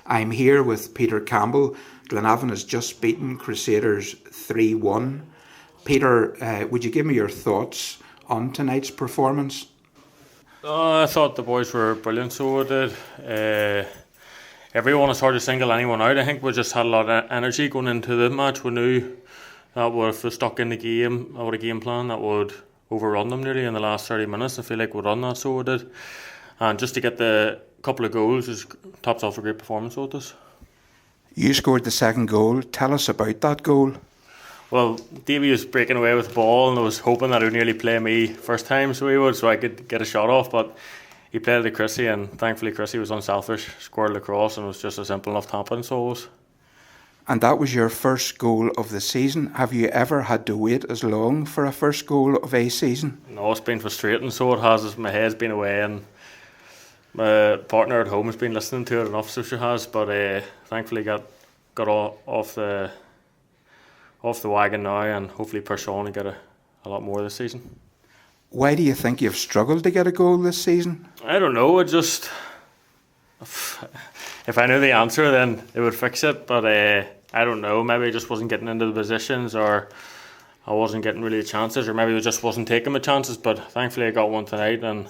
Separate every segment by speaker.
Speaker 1: I'm here with Peter Campbell. Glenavon has just beaten Crusaders 3-1. Peter, would you give me your thoughts on tonight's performance?
Speaker 2: I thought the boys were brilliant, so did. Everyone is hard to single anyone out. I think we just had a lot of energy going into the match. We knew that if we stuck in the game, or a game plan that would overrun them nearly in the last 30 minutes. I feel like we done that, so we did. And just to get the couple of goals is tops off a great performance with us.
Speaker 1: You scored the second goal. Tell us about that goal.
Speaker 2: Well, Davey was breaking away with the ball and I was hoping that he would nearly play me first time so I could get a shot off, but he played it to Chrissy and thankfully Chrissy was unselfish, squared it across and it was just a simple enough tapping, so it was.
Speaker 1: And that was your first goal of the season. Have you ever had to wait as long for a first goal of a season?
Speaker 2: No, it's been frustrating, so it has. My head's been away and my partner at home has been listening to it enough, so she has, but thankfully got off the wagon now and hopefully push on and get a lot more this season.
Speaker 1: Why do you think you've struggled to get a goal this season?
Speaker 2: I don't know, if I knew the answer then it would fix it, but I don't know, maybe I just wasn't getting into the positions or I wasn't getting really the chances, or maybe I just wasn't taking my chances, but thankfully I got one tonight and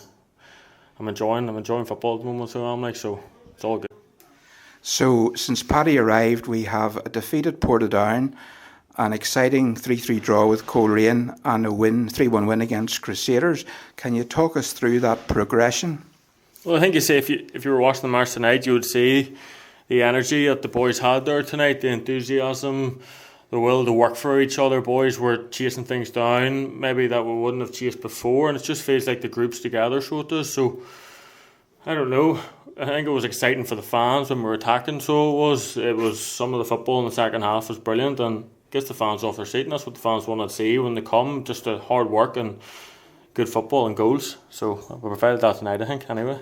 Speaker 2: I'm enjoying football at the moment, so it's all good.
Speaker 1: So since Paddy arrived, we have a defeated Portadown, an exciting 3-3 draw with Coleraine and a 3-1 win against Crusaders. Can you talk us through that progression?
Speaker 2: Well, I think you say if you were watching the match tonight, you would see the energy that the boys had there tonight, the enthusiasm, the will to work for each other. Boys were chasing things down, maybe that we wouldn't have chased before, and it just feels like the group's together, so it does. So, I don't know. I think it was exciting for the fans when we were attacking, so it was some of the football in the second half was brilliant and gets the fans off their seat, and that's what the fans want to see when they come, just the hard work and good football and goals. So we provided that tonight, I think, anyway.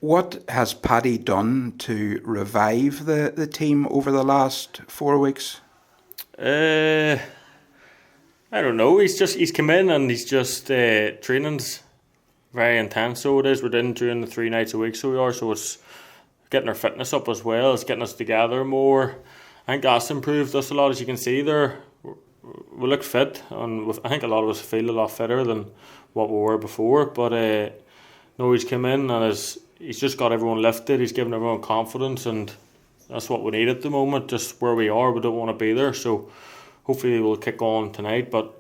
Speaker 1: What has Paddy done to revive the team over the last 4 weeks?
Speaker 2: I don't know. He's come in and he's just training's very intense. So it is. We're in during the 3 nights a week. So we are. So it's getting our fitness up as well. It's getting us together more. I think that's improved us a lot, as you can see there. We look fit, and I think a lot of us feel a lot fitter than what we were before. But no, he's come in and he's just got everyone lifted. He's given everyone confidence, and that's what we need at the moment. Just where we are, we don't want to be there. So hopefully we'll kick on tonight. But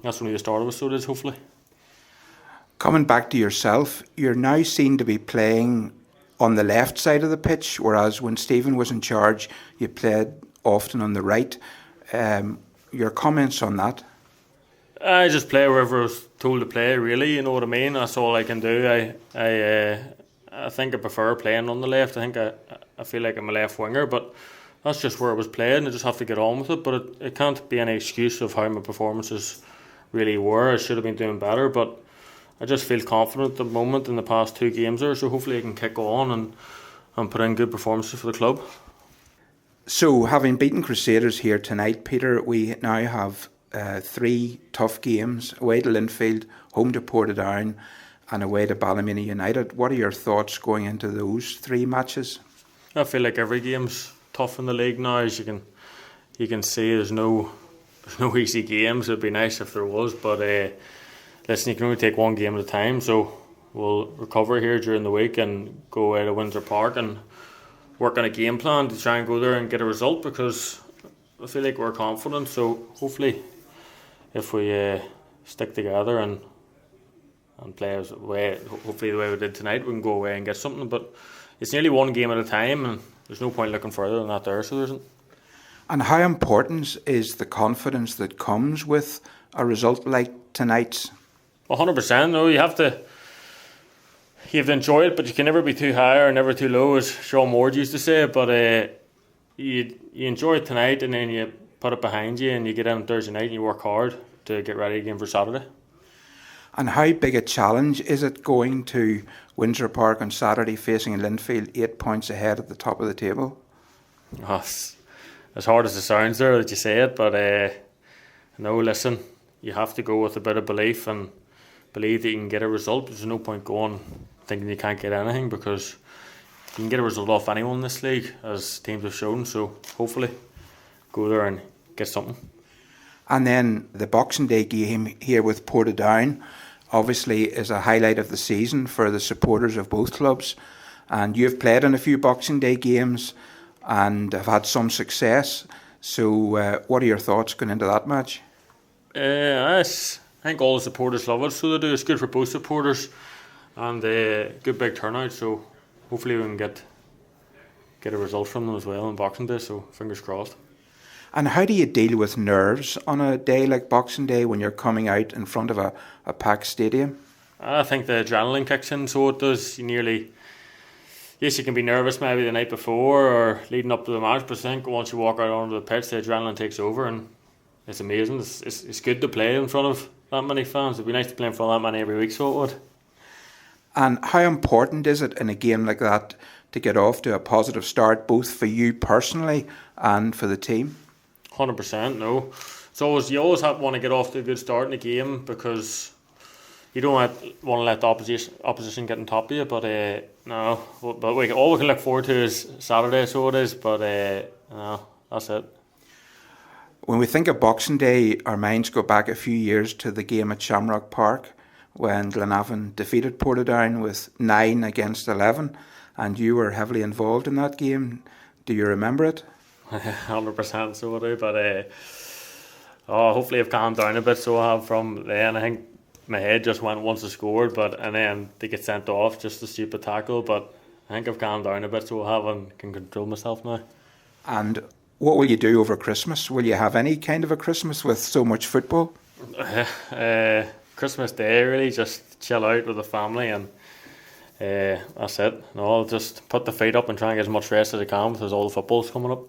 Speaker 2: that's only the start of it. So it is hopefully.
Speaker 1: Coming back to yourself, you're now seen to be playing on the left side of the pitch, whereas when Stephen was in charge, you played often on the right. Your comments on that?
Speaker 2: I just play wherever I was told to play, really, you know what I mean? That's all I can do. I think I prefer playing on the left. I think I feel like I'm a left winger, but that's just where I was playing. I just have to get on with it, but it can't be any excuse of how my performances really were. I should have been doing better, but I just feel confident at the moment in the past 2 games there, so hopefully I can kick on and put in good performances for the club.
Speaker 1: So, having beaten Crusaders here tonight, Peter, we now have 3 tough games: away to Linfield, home to Portadown, and away to Ballymena United. What are your thoughts going into those 3 matches?
Speaker 2: I feel like every game's tough in the league now. As you can see, there's no easy games. It'd be nice if there was, but listen, you can only take one game at a time. So we'll recover here during the week and go away to Windsor Park and work on a game plan to try and go there and get a result, because I feel like we're confident. So hopefully if we stick together and play hopefully the way we did tonight, we can go away and get something. But it's nearly one game at a time and there's no point looking further than that there, so there isn't.
Speaker 1: And how important is the confidence that comes with a result like tonight's?
Speaker 2: 100%. No, you have to enjoy it, but you can never be too high or never too low, as Sean Ward used to say. But you enjoy it tonight and then you put it behind you and you get in on Thursday night and you work hard to get ready again for Saturday. And how big a challenge is it going to Windsor Park on Saturday facing Linfield 8 points ahead at the top of the table? As hard as it sounds there that you say it, but no, listen, you have to go with a bit of belief and believe that you can get a result. There's no point going thinking you can't get anything, because you can get a result off anyone in this league, as teams have shown. So hopefully, go there and get something.
Speaker 1: And then the Boxing Day game here with Portadown obviously is a highlight of the season for the supporters of both clubs. And you've played in a few Boxing Day games and have had some success. So what are your thoughts going into that match?
Speaker 2: I think all the supporters love it, so they do. It's good for both supporters and good big turnout. So hopefully we can get a result from them as well on Boxing Day. So fingers crossed.
Speaker 1: And how do you deal with nerves on a day like Boxing Day when you're coming out in front of a packed stadium?
Speaker 2: I think the adrenaline kicks in, so it does. Yes, you can be nervous maybe the night before or leading up to the match, but I think once you walk out onto the pitch, the adrenaline takes over and it's amazing. It's good to play in front of that many fans. It'd be nice to play in front of that many every week, so it would.
Speaker 1: And how important is it in a game like that to get off to a positive start, both for you personally and for the team?
Speaker 2: 100%, no. You always want to get off to a good start in a game because you don't want to let the opposition get on top of you. But no, but all we can look forward to is Saturday, so it is. But no, that's it.
Speaker 1: When we think of Boxing Day, our minds go back a few years to the game at Shamrock Park when Glenavon defeated Portadown with 9-11, and you were heavily involved in that game. Do you remember it?
Speaker 2: 100%, so I do, but hopefully I've calmed down a bit, so I have from then. I think my head just went once I scored, and then they get sent off, just a stupid tackle, but I think I've calmed down a bit, so I have and can control myself now.
Speaker 1: And what will you do over Christmas? Will you have any kind of a Christmas with so much football?
Speaker 2: Christmas Day, really, just chill out with the family and that's it. No, I'll just put the feet up and try and get as much rest as I can because all the football's coming up.